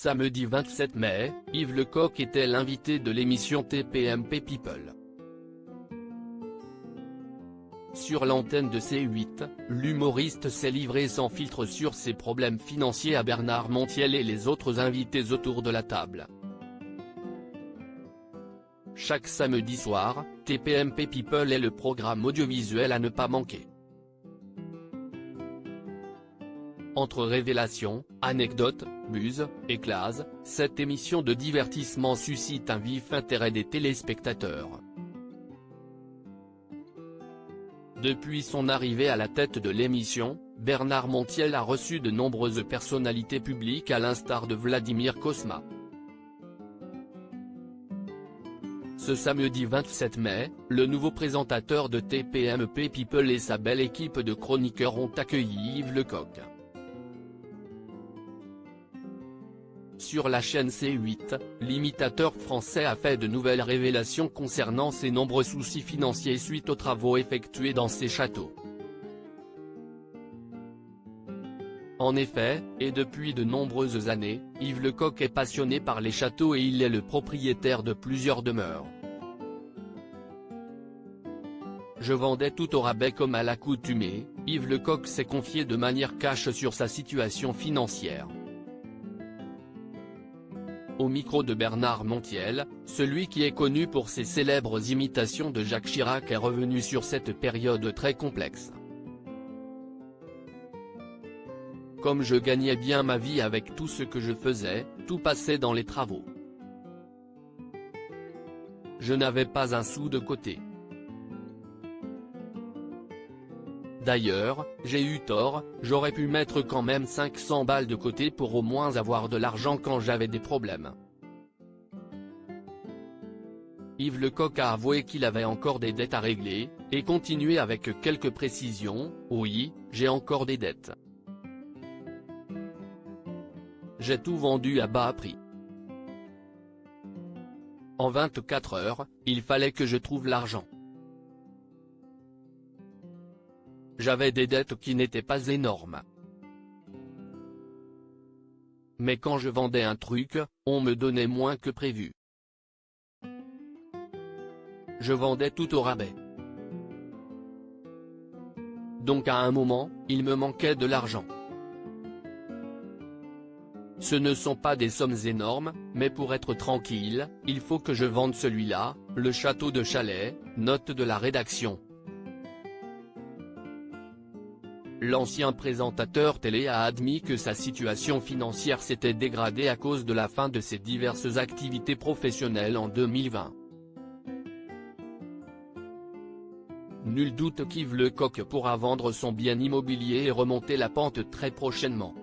Samedi 27 mai, Yves Lecoq était l'invité de l'émission TPMP People. Sur l'antenne de C8, l'humoriste s'est livré sans filtre sur ses problèmes financiers à Bernard Montiel et les autres invités autour de la table. Chaque samedi soir, TPMP People est le programme audiovisuel à ne pas manquer. Entre révélations, anecdotes, buzz, éclats, cette émission de divertissement suscite un vif intérêt des téléspectateurs. Depuis son arrivée à la tête de l'émission, Bernard Montiel a reçu de nombreuses personnalités publiques à l'instar de Vladimir Cosma. Ce samedi 27 mai, le nouveau présentateur de TPMP People et sa belle équipe de chroniqueurs ont accueilli Yves Lecoq. Sur la chaîne C8, l'imitateur français a fait de nouvelles révélations concernant ses nombreux soucis financiers suite aux travaux effectués dans ses châteaux. En effet, et depuis de nombreuses années, Yves Lecoq est passionné par les châteaux et il est le propriétaire de plusieurs demeures. Je vendais tout au rabais comme à l'accoutumée, Yves Lecoq s'est confié de manière cash sur sa situation financière. Au micro de Bernard Montiel, celui qui est connu pour ses célèbres imitations de Jacques Chirac est revenu sur cette période très complexe. Comme je gagnais bien ma vie avec tout ce que je faisais, tout passait dans les travaux. Je n'avais pas un sou de côté. D'ailleurs, j'ai eu tort, j'aurais pu mettre quand même 500 balles de côté pour au moins avoir de l'argent quand j'avais des problèmes. Yves Lecoq a avoué qu'il avait encore des dettes à régler, et continué avec quelques précisions, « Oui, j'ai encore des dettes. J'ai tout vendu à bas prix. En 24 heures, il fallait que je trouve l'argent. J'avais des dettes qui n'étaient pas énormes. Mais quand je vendais un truc, on me donnait moins que prévu. Je vendais tout au rabais. Donc à un moment, il me manquait de l'argent. Ce ne sont pas des sommes énormes, mais pour être tranquille, il faut que je vende celui-là, le château de Chalais, note de la rédaction. L'ancien présentateur télé a admis que sa situation financière s'était dégradée à cause de la fin de ses diverses activités professionnelles en 2020. Nul doute qu'Yves Lecoq pourra vendre son bien immobilier et remonter la pente très prochainement.